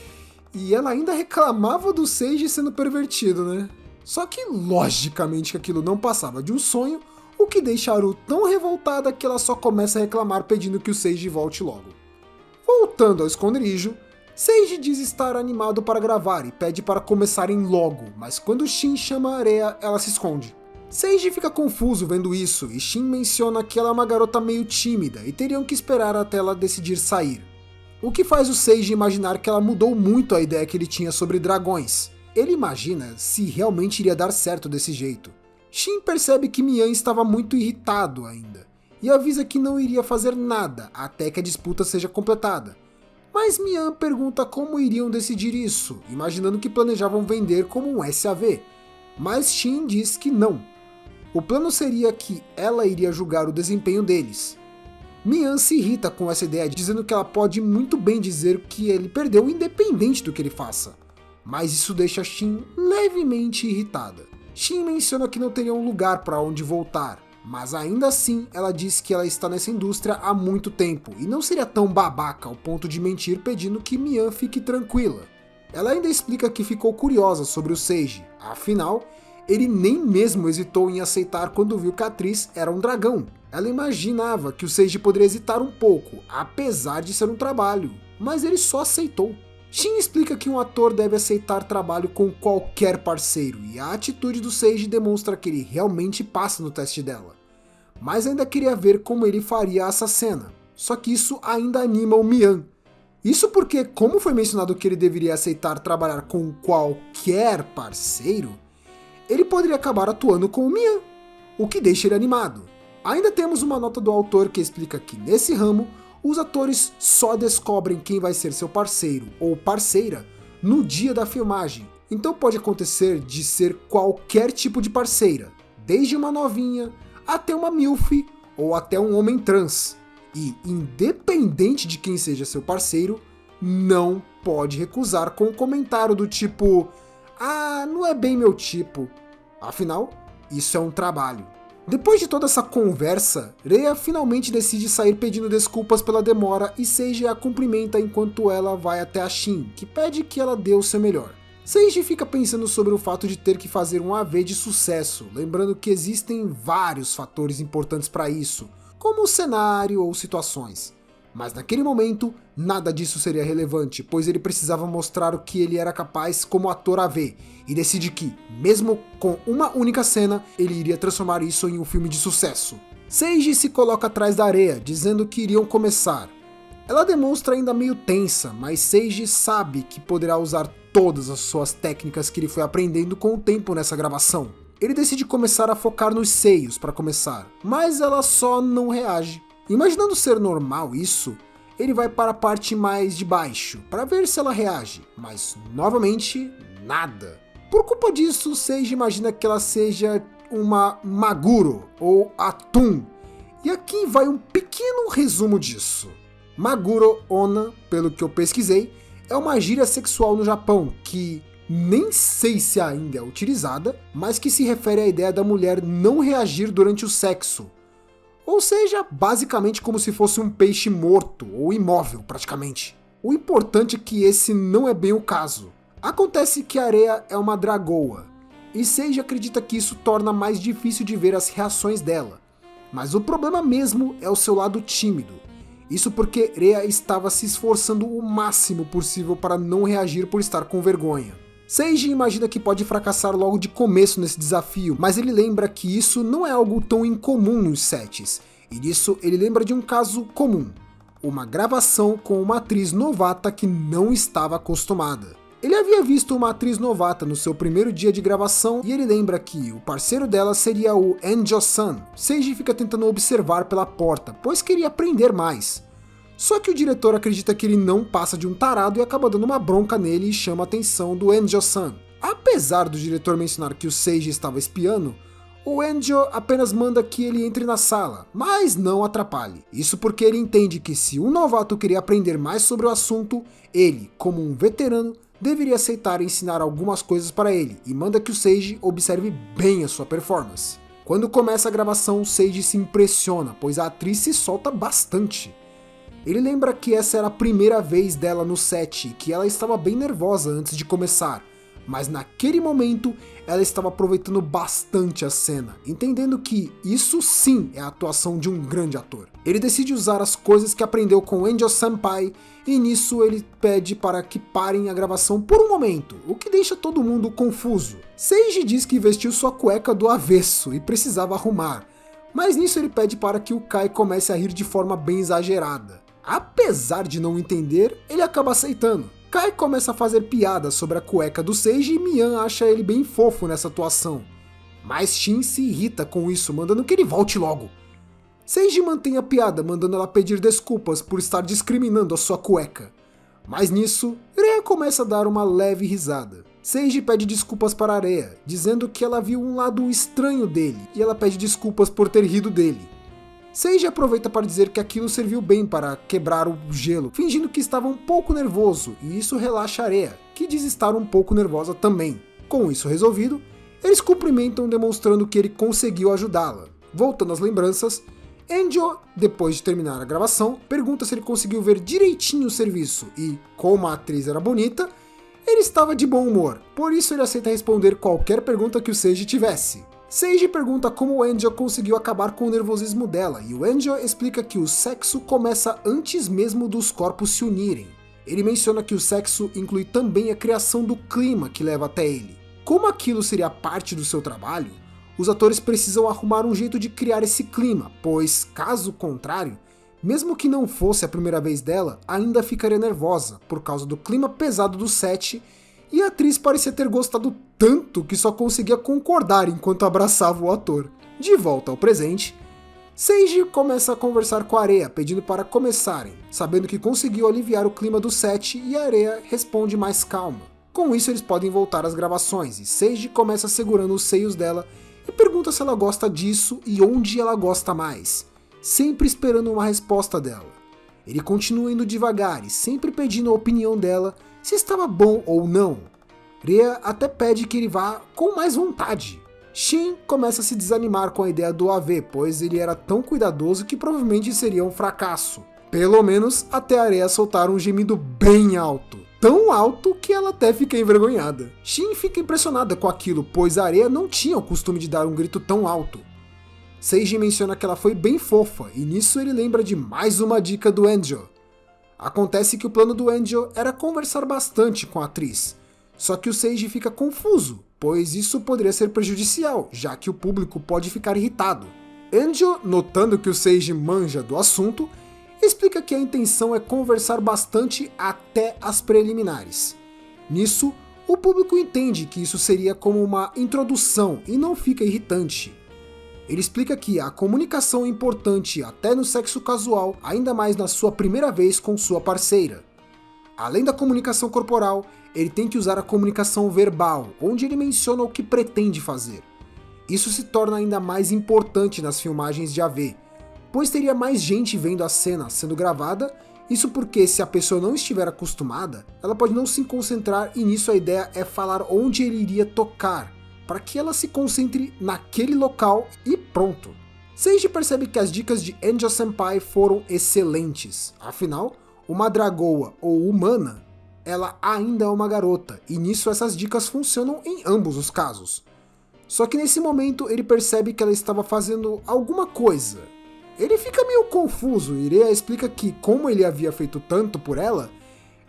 S2: E ela ainda reclamava do Seiji sendo pervertido, né? Só que logicamente aquilo não passava de um sonho, o que deixa Haru tão revoltada que ela só começa a reclamar pedindo que o Seiji volte logo. Voltando ao esconderijo, Seiji diz estar animado para gravar e pede para começarem logo, mas quando Shin chama a Rhea, ela se esconde. Seiji fica confuso vendo isso e Shin menciona que ela é uma garota meio tímida e teriam que esperar até ela decidir sair. O que faz o Seiji imaginar que ela mudou muito a ideia que ele tinha sobre dragões. Ele imagina se realmente iria dar certo desse jeito. Shin percebe que Mian estava muito irritado ainda, e avisa que não iria fazer nada até que a disputa seja completada. Mas Mian pergunta como iriam decidir isso, imaginando que planejavam vender como um SAV. Mas Shin diz que não, O plano seria que ela iria julgar o desempenho deles. Mian se irrita com essa ideia, dizendo que ela pode muito bem dizer que ele perdeu independente do que ele faça. Mas isso deixa Shin levemente irritada. Shin menciona que não teria um lugar para onde voltar, mas ainda assim ela diz que ela está nessa indústria há muito tempo e não seria tão babaca ao ponto de mentir pedindo que Mian fique tranquila. Ela ainda explica que ficou curiosa sobre o Seiji, afinal, ele nem mesmo hesitou em aceitar quando viu que a atriz era um dragão. Ela imaginava que o Seiji poderia hesitar um pouco, apesar de ser um trabalho, mas ele só aceitou. Shin explica que um ator deve aceitar trabalho com qualquer parceiro, e a atitude do Seiji demonstra que ele realmente passa no teste dela. Mas ainda queria ver como ele faria essa cena, só que isso ainda anima o Mian. Isso porque, como foi mencionado que ele deveria aceitar trabalhar com qualquer parceiro, ele poderia acabar atuando com o Mian, o que deixa ele animado. Ainda temos uma nota do autor que explica que nesse ramo, os atores só descobrem quem vai ser seu parceiro ou parceira no dia da filmagem. Então pode acontecer de ser qualquer tipo de parceira, desde uma novinha até uma milf ou até um homem trans. E independente de quem seja seu parceiro, não pode recusar com um comentário do tipo "Ah, não é bem meu tipo". Afinal, isso é um trabalho. Depois de toda essa conversa, Rhea finalmente decide sair pedindo desculpas pela demora e Seiji a cumprimenta enquanto ela vai até a Shin, que pede que ela dê o seu melhor. Seiji fica pensando sobre o fato de ter que fazer um AV de sucesso, lembrando que existem vários fatores importantes para isso, como o cenário ou situações. Mas naquele momento, nada disso seria relevante, pois ele precisava mostrar o que ele era capaz como ator AV, e decide que, mesmo com uma única cena, ele iria transformar isso em um filme de sucesso. Seiji se coloca atrás da Rhea, dizendo que iriam começar. Ela demonstra ainda meio tensa, mas Seiji sabe que poderá usar todas as suas técnicas que ele foi aprendendo com o tempo nessa gravação. Ele decide começar a focar nos seios para começar, mas ela só não reage. Imaginando ser normal isso, ele vai para a parte mais de baixo, para ver se ela reage, mas novamente, nada. Por culpa disso, Seiji imagina que ela seja uma Maguro, ou Atum, e aqui vai um pequeno resumo disso. Maguro Onna, pelo que eu pesquisei, é uma gíria sexual no Japão, que nem sei se ainda é utilizada, mas que se refere à ideia da mulher não reagir durante o sexo. Ou seja, basicamente como se fosse um peixe morto, ou imóvel praticamente. O importante é que esse não é bem o caso. Acontece que a Rhea é uma dragoa, e Seiji acredita que isso torna mais difícil de ver as reações dela. Mas o problema mesmo é o seu lado tímido. Isso porque Rhea estava se esforçando o máximo possível para não reagir por estar com vergonha. Seiji imagina que pode fracassar logo de começo nesse desafio, mas ele lembra que isso não é algo tão incomum nos sets, e disso ele lembra de um caso comum, uma gravação com uma atriz novata que não estava acostumada. Ele havia visto uma atriz novata no seu primeiro dia de gravação e ele lembra que o parceiro dela seria o Enjo-san. Seiji fica tentando observar pela porta, pois queria aprender mais. Só que o diretor acredita que ele não passa de um tarado e acaba dando uma bronca nele e chama a atenção do Enjo-san. Apesar do diretor mencionar que o Seiji estava espiando, o Enjo apenas manda que ele entre na sala, mas não atrapalhe. Isso porque ele entende que se um novato queria aprender mais sobre o assunto, ele, como um veterano, deveria aceitar ensinar algumas coisas para ele, e manda que o Seiji observe bem a sua performance. Quando começa a gravação, o Seiji se impressiona, pois a atriz se solta bastante. Ele lembra que essa era a primeira vez dela no set e que ela estava bem nervosa antes de começar, mas naquele momento ela estava aproveitando bastante a cena, entendendo que isso sim é a atuação de um grande ator. Ele decide usar as coisas que aprendeu com Enjo-senpai e nisso ele pede para que parem a gravação por um momento, o que deixa todo mundo confuso. Seiji diz que vestiu sua cueca do avesso e precisava arrumar, mas nisso ele pede para que o Kai comece a rir de forma bem exagerada. Apesar de não entender, ele acaba aceitando. Kai começa a fazer piadas sobre a cueca do Seiji e Mian acha ele bem fofo nessa atuação. Mas Shin se irrita com isso, mandando que ele volte logo. Seiji mantém a piada, mandando ela pedir desculpas por estar discriminando a sua cueca. Mas nisso, Rhea começa a dar uma leve risada. Seiji pede desculpas para Areia, dizendo que ela viu um lado estranho dele, e ela pede desculpas por ter rido dele. Seiji aproveita para dizer que aquilo serviu bem para quebrar o gelo, fingindo que estava um pouco nervoso, e isso relaxa Areia, que diz estar um pouco nervosa também. Com isso resolvido, eles cumprimentam demonstrando que ele conseguiu ajudá-la. Voltando às lembranças, Angel, depois de terminar a gravação, pergunta se ele conseguiu ver direitinho o serviço e, como a atriz era bonita, ele estava de bom humor, por isso ele aceita responder qualquer pergunta que o Seiji tivesse. Seiji pergunta como o Angel conseguiu acabar com o nervosismo dela, e o Angel explica que o sexo começa antes mesmo dos corpos se unirem. Ele menciona que o sexo inclui também a criação do clima que leva até ele. Como aquilo seria parte do seu trabalho, os atores precisam arrumar um jeito de criar esse clima, pois, caso contrário, mesmo que não fosse a primeira vez dela, ainda ficaria nervosa, por causa do clima pesado do set, e a atriz parecia ter gostado tanto que só conseguia concordar enquanto abraçava o ator. De volta ao presente, Seiji começa a conversar com a Areia, pedindo para começarem, sabendo que conseguiu aliviar o clima do set e a Areia responde mais calma. Com isso eles podem voltar às gravações, e Seiji começa segurando os seios dela e pergunta se ela gosta disso e onde ela gosta mais, sempre esperando uma resposta dela. Ele continua indo devagar e sempre pedindo a opinião dela se estava bom ou não. Rhea até pede que ele vá com mais vontade. Shin começa a se desanimar com a ideia do AV, pois ele era tão cuidadoso que provavelmente seria um fracasso. Pelo menos até a Rhea soltar um gemido bem alto. Tão alto que ela até fica envergonhada. Shin fica impressionada com aquilo, pois a Areia não tinha o costume de dar um grito tão alto. Seiji menciona que ela foi bem fofa, e nisso ele lembra de mais uma dica do Angel. Acontece que o plano do Angel era conversar bastante com a atriz, só que o Seiji fica confuso, pois isso poderia ser prejudicial, já que o público pode ficar irritado. Angel, notando que o Seiji manja do assunto, explica que a intenção é conversar bastante até as preliminares. Nisso, o público entende que isso seria como uma introdução e não fica irritante. Ele explica que a comunicação é importante até no sexo casual, ainda mais na sua primeira vez com sua parceira. Além da comunicação corporal, ele tem que usar a comunicação verbal, onde ele menciona o que pretende fazer. Isso se torna ainda mais importante nas filmagens de AV, pois teria mais gente vendo a cena sendo gravada, isso porque se a pessoa não estiver acostumada, ela pode não se concentrar e nisso a ideia é falar onde ele iria tocar, para que ela se concentre naquele local e pronto. Seiji percebe que as dicas de Angel Senpai foram excelentes, afinal, uma dragoa ou humana, ela ainda é uma garota, e nisso essas dicas funcionam em ambos os casos. Só que nesse momento ele percebe que ela estava fazendo alguma coisa. Ele fica meio confuso e Rhea explica que, como ele havia feito tanto por ela,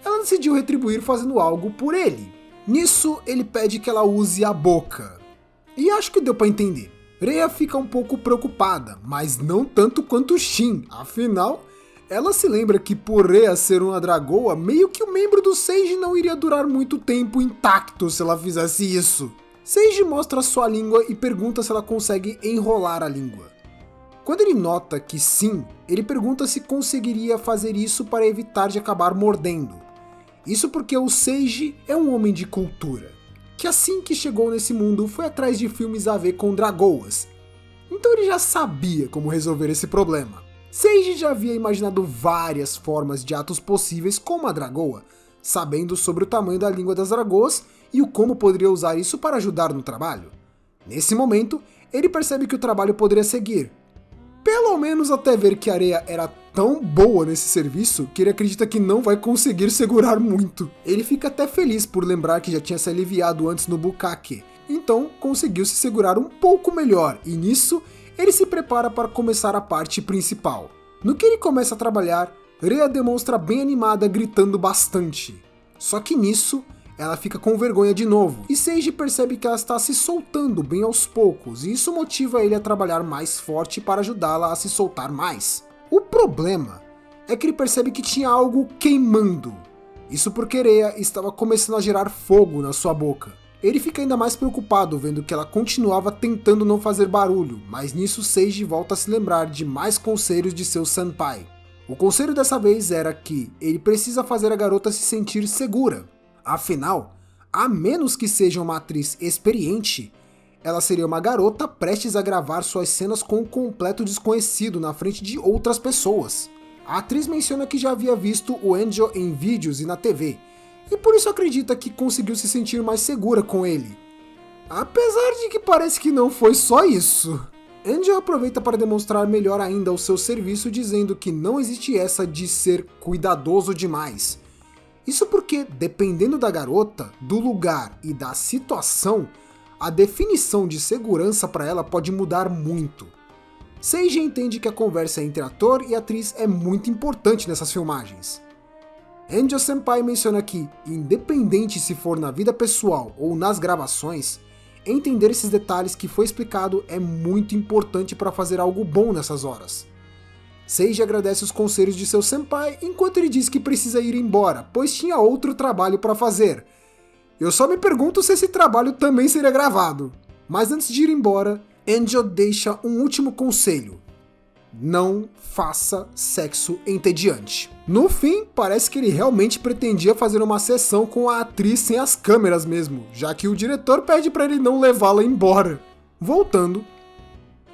S2: ela decidiu retribuir fazendo algo por ele. Nisso, ele pede que ela use a boca. E acho que deu pra entender. Rhea fica um pouco preocupada, mas não tanto quanto Shin, afinal, ela se lembra que por Rhea ser uma dragoa, meio que o membro do Seiji não iria durar muito tempo intacto se ela fizesse isso. Seiji mostra sua língua e pergunta se ela consegue enrolar a língua. Quando ele nota que sim, ele pergunta se conseguiria fazer isso para evitar de acabar mordendo. Isso porque o Seiji é um homem de cultura, que assim que chegou nesse mundo foi atrás de filmes a ver com dragoas. Então ele já sabia como resolver esse problema. Seiji já havia imaginado várias formas de atos possíveis com uma dragoa, sabendo sobre o tamanho da língua das dragoas e o como poderia usar isso para ajudar no trabalho. Nesse momento, ele percebe que o trabalho poderia seguir. Pelo menos até ver que a Areia era tão boa nesse serviço que ele acredita que não vai conseguir segurar muito. Ele fica até feliz por lembrar que já tinha se aliviado antes no bukkake, então conseguiu se segurar um pouco melhor e nisso ele se prepara para começar a parte principal. No que ele começa a trabalhar, Rhea demonstra bem animada gritando bastante. Só que nisso, ela fica com vergonha de novo, e Seiji percebe que ela está se soltando bem aos poucos, e isso motiva ele a trabalhar mais forte para ajudá-la a se soltar mais. O problema é que ele percebe que tinha algo queimando. Isso porque Rhea estava começando a gerar fogo na sua boca. Ele fica ainda mais preocupado vendo que ela continuava tentando não fazer barulho, mas nisso Seiji volta a se lembrar de mais conselhos de seu senpai. O conselho dessa vez era que ele precisa fazer a garota se sentir segura. Afinal, A menos que seja uma atriz experiente, ela seria uma garota prestes a gravar suas cenas com um completo desconhecido na frente de outras pessoas. A atriz menciona que já havia visto o Angel em vídeos e na TV, e por isso acredita que conseguiu se sentir mais segura com ele. Apesar de que parece que não foi só isso. Angel aproveita para demonstrar melhor ainda o seu serviço, dizendo que não existe essa de ser cuidadoso demais. Isso porque, dependendo da garota, do lugar e da situação, a definição de segurança para ela pode mudar muito. Seiji entende que a conversa entre ator e atriz é muito importante nessas filmagens. Angel Senpai menciona que, independente se for na vida pessoal ou nas gravações, entender esses detalhes que foi explicado é muito importante para fazer algo bom nessas horas. Seiji agradece os conselhos de seu senpai enquanto ele diz que precisa ir embora, pois tinha outro trabalho para fazer. Eu só me pergunto se esse trabalho também seria gravado. Mas antes de ir embora, Angel deixa um último conselho: não faça sexo entediante. No fim, parece que ele realmente pretendia fazer uma sessão com a atriz sem as câmeras mesmo, já que o diretor pede para ele não levá-la embora. Voltando,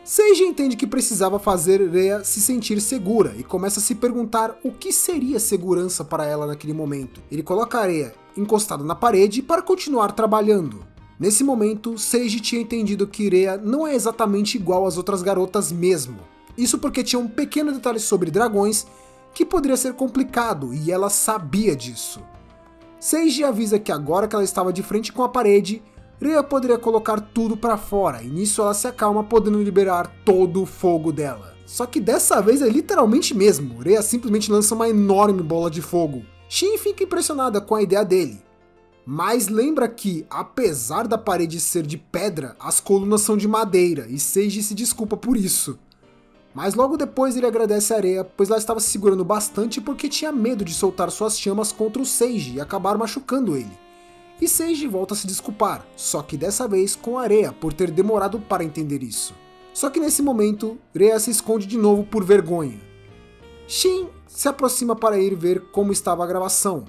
S2: Seiji entende que precisava fazer Rhea se sentir segura e começa a se perguntar o que seria segurança para ela naquele momento. Ele coloca a Rhea encostada na parede para continuar trabalhando. Nesse momento, Seiji tinha entendido que Rhea não é exatamente igual às outras garotas mesmo. Isso porque tinha um pequeno detalhe sobre dragões que poderia ser complicado e ela sabia disso. Seiji avisa que agora que ela estava de frente com a parede, Rhea poderia colocar tudo pra fora e nisso ela se acalma, podendo liberar todo o fogo dela. Só que dessa vez é literalmente mesmo, Rhea simplesmente lança uma enorme bola de fogo. Shin fica impressionada com a ideia dele, mas lembra que, apesar da parede ser de pedra, as colunas são de madeira e Seiji se desculpa por isso. Mas logo depois ele agradece a Rhea, pois ela estava se segurando bastante porque tinha medo de soltar suas chamas contra o Seiji e acabar machucando ele. E Seiji volta a se desculpar, só que dessa vez com a Rhea por ter demorado para entender isso. Só que nesse momento, Rhea se esconde de novo por vergonha. Shin se aproxima para ir ver como estava a gravação.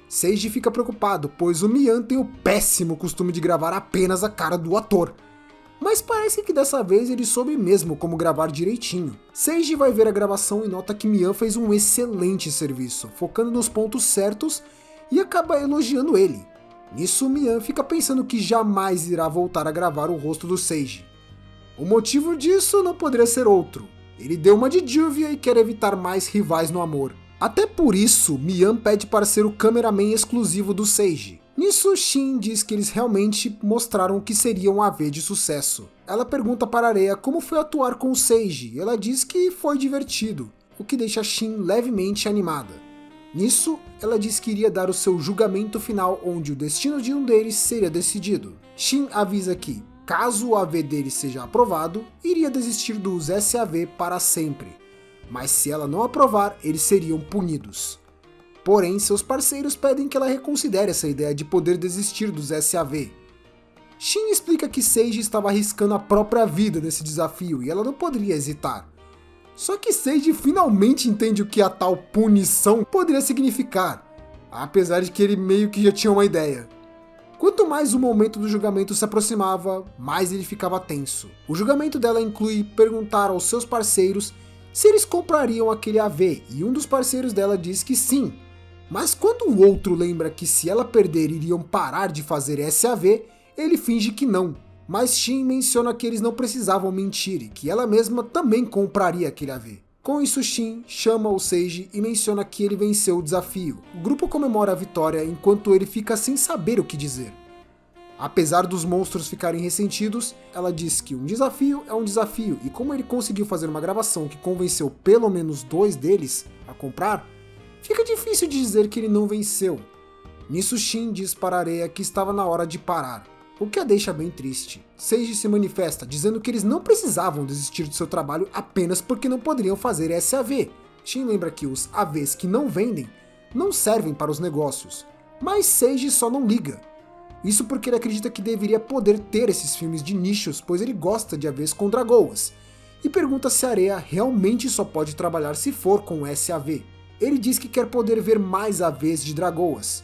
S2: Seiji fica preocupado, pois o Mian tem o péssimo costume de gravar apenas a cara do ator. Mas parece que dessa vez ele soube mesmo como gravar direitinho. Seiji vai ver a gravação e nota que Mian fez um excelente serviço, focando nos pontos certos e acaba elogiando ele. Nisso, Mian fica pensando que jamais irá voltar a gravar o rosto do Seiji. O motivo disso não poderia ser outro. Ele deu uma de Juvia e quer evitar mais rivais no amor. Até por isso, Mian pede para ser o cameraman exclusivo do Seiji. Nisso, Shin diz que eles realmente mostraram que seria um AV de sucesso. Ela pergunta para Rhea como foi atuar com o Seiji, e ela diz que foi divertido, o que deixa Shin levemente animada. Nisso, ela diz que iria dar o seu julgamento final, onde o destino de um deles seria decidido. Shin avisa que, caso o AV dele seja aprovado, iria desistir dos SAV para sempre, mas se ela não aprovar, eles seriam punidos. Porém, seus parceiros pedem que ela reconsidere essa ideia de poder desistir dos SAV. Shin explica que Seiji estava arriscando a própria vida nesse desafio e ela não poderia hesitar. Só que Seiji finalmente entende o que a tal punição poderia significar, apesar de que ele meio que já tinha uma ideia. Quanto mais o momento do julgamento se aproximava, mais ele ficava tenso. O julgamento dela inclui perguntar aos seus parceiros se eles comprariam aquele AV, e um dos parceiros dela diz que sim. Mas quando o outro lembra que se ela perder iriam parar de fazer esse AV, ele finge que não. Mas Shin menciona que eles não precisavam mentir e que ela mesma também compraria aquele AV. Com isso, Shin chama o Seiji e menciona que ele venceu o desafio. O grupo comemora a vitória enquanto ele fica sem saber o que dizer. Apesar dos monstros ficarem ressentidos, ela diz que um desafio é um desafio e como ele conseguiu fazer uma gravação que convenceu pelo menos 2 deles a comprar, fica difícil de dizer que ele não venceu. Nisso, Shin diz para Rhea que estava na hora de parar, o que a deixa bem triste. Seiji se manifesta dizendo que eles não precisavam desistir do seu trabalho apenas porque não poderiam fazer esse AV. Shin lembra que os AVs que não vendem não servem para os negócios, mas Seiji só não liga. Isso porque ele acredita que deveria poder ter esses filmes de nichos, pois ele gosta de AVs com dragoas, e pergunta se a Rhea realmente só pode trabalhar se for com SAV. Ele diz que quer poder ver mais AVs de dragoas.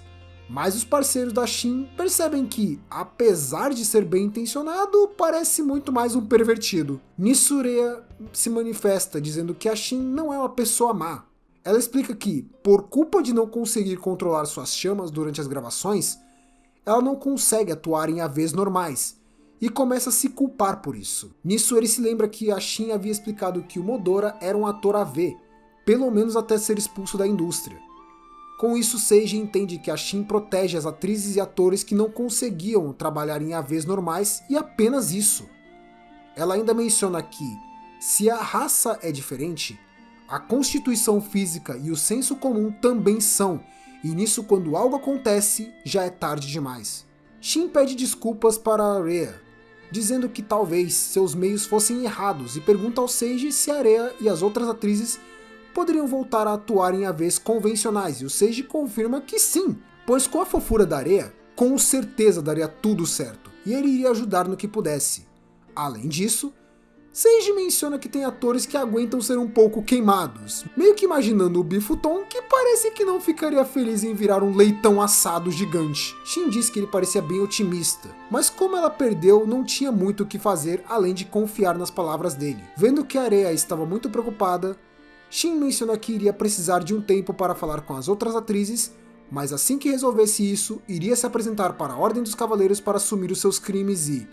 S2: Mas os parceiros da Shin percebem que, apesar de ser bem intencionado, parece muito mais um pervertido. Nisso, Rhea se manifesta dizendo que a Shin não é uma pessoa má. Ela explica que, por culpa de não conseguir controlar suas chamas durante as gravações, ela não consegue atuar em AVs normais, e começa a se culpar por isso. Nisso ele se lembra que a Shin havia explicado que o Modora era um ator AV, pelo menos até ser expulso da indústria. Com isso, Seiji entende que a Shin protege as atrizes e atores que não conseguiam trabalhar em AVs normais, e apenas isso. Ela ainda menciona que, se a raça é diferente, a constituição física e o senso comum também são, e nisso quando algo acontece, já é tarde demais. Shin pede desculpas para Rhea, dizendo que talvez seus meios fossem errados e pergunta ao Seiji se a Rhea e as outras atrizes poderiam voltar a atuar em AVs convencionais, e o Seiji confirma que sim, pois com a fofura da Rhea, com certeza daria tudo certo, e ele iria ajudar no que pudesse. Além disso, Seiji menciona que tem atores que aguentam ser um pouco queimados, meio que imaginando o Bifuton, que parece que não ficaria feliz em virar um leitão assado gigante. Shin diz que ele parecia bem otimista, mas como ela perdeu, não tinha muito o que fazer além de confiar nas palavras dele. Vendo que a Rhea estava muito preocupada, Shin menciona que iria precisar de um tempo para falar com as outras atrizes, mas assim que resolvesse isso, iria se apresentar para a Ordem dos Cavaleiros para assumir os seus crimes e,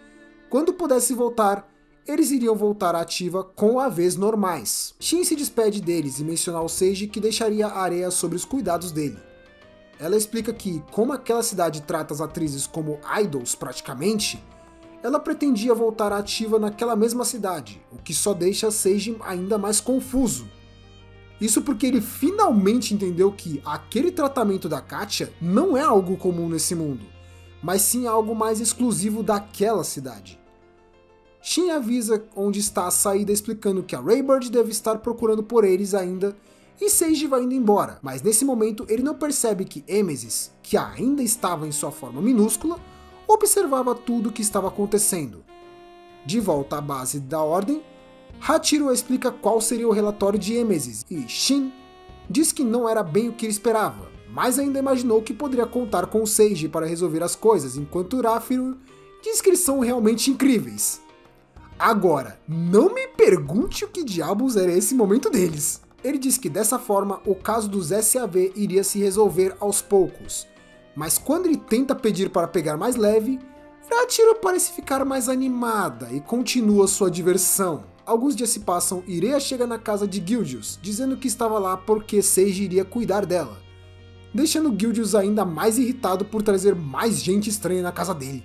S2: quando pudesse voltar, eles iriam voltar à ativa com AVs normais. Shin se despede deles e menciona ao Seiji que deixaria a Rhea sobre os cuidados dele. Ela explica que, como aquela cidade trata as atrizes como idols praticamente, ela pretendia voltar à ativa naquela mesma cidade, o que só deixa Seiji ainda mais confuso. Isso porque ele finalmente entendeu que aquele tratamento da Katia não é algo comum nesse mundo, mas sim algo mais exclusivo daquela cidade. Shin avisa onde está a saída, explicando que a Raybird deve estar procurando por eles ainda, e Seiji vai indo embora, mas nesse momento ele não percebe que Emesis, que ainda estava em sua forma minúscula, observava tudo o que estava acontecendo. De volta à base da Ordem, Hachiro explica qual seria o relatório de Emesis, e Shin diz que não era bem o que ele esperava, mas ainda imaginou que poderia contar com o Seiji para resolver as coisas, enquanto Ráfiro diz que eles são realmente incríveis. Agora, não me pergunte o que diabos era esse momento deles. Ele diz que dessa forma o caso dos SAV iria se resolver aos poucos, mas quando ele tenta pedir para pegar mais leve, Hachiro parece ficar mais animada e continua sua diversão. Alguns dias se passam e Rhea chega na casa de Gildius, dizendo que estava lá porque Seiji iria cuidar dela, deixando Gildius ainda mais irritado por trazer mais gente estranha na casa dele.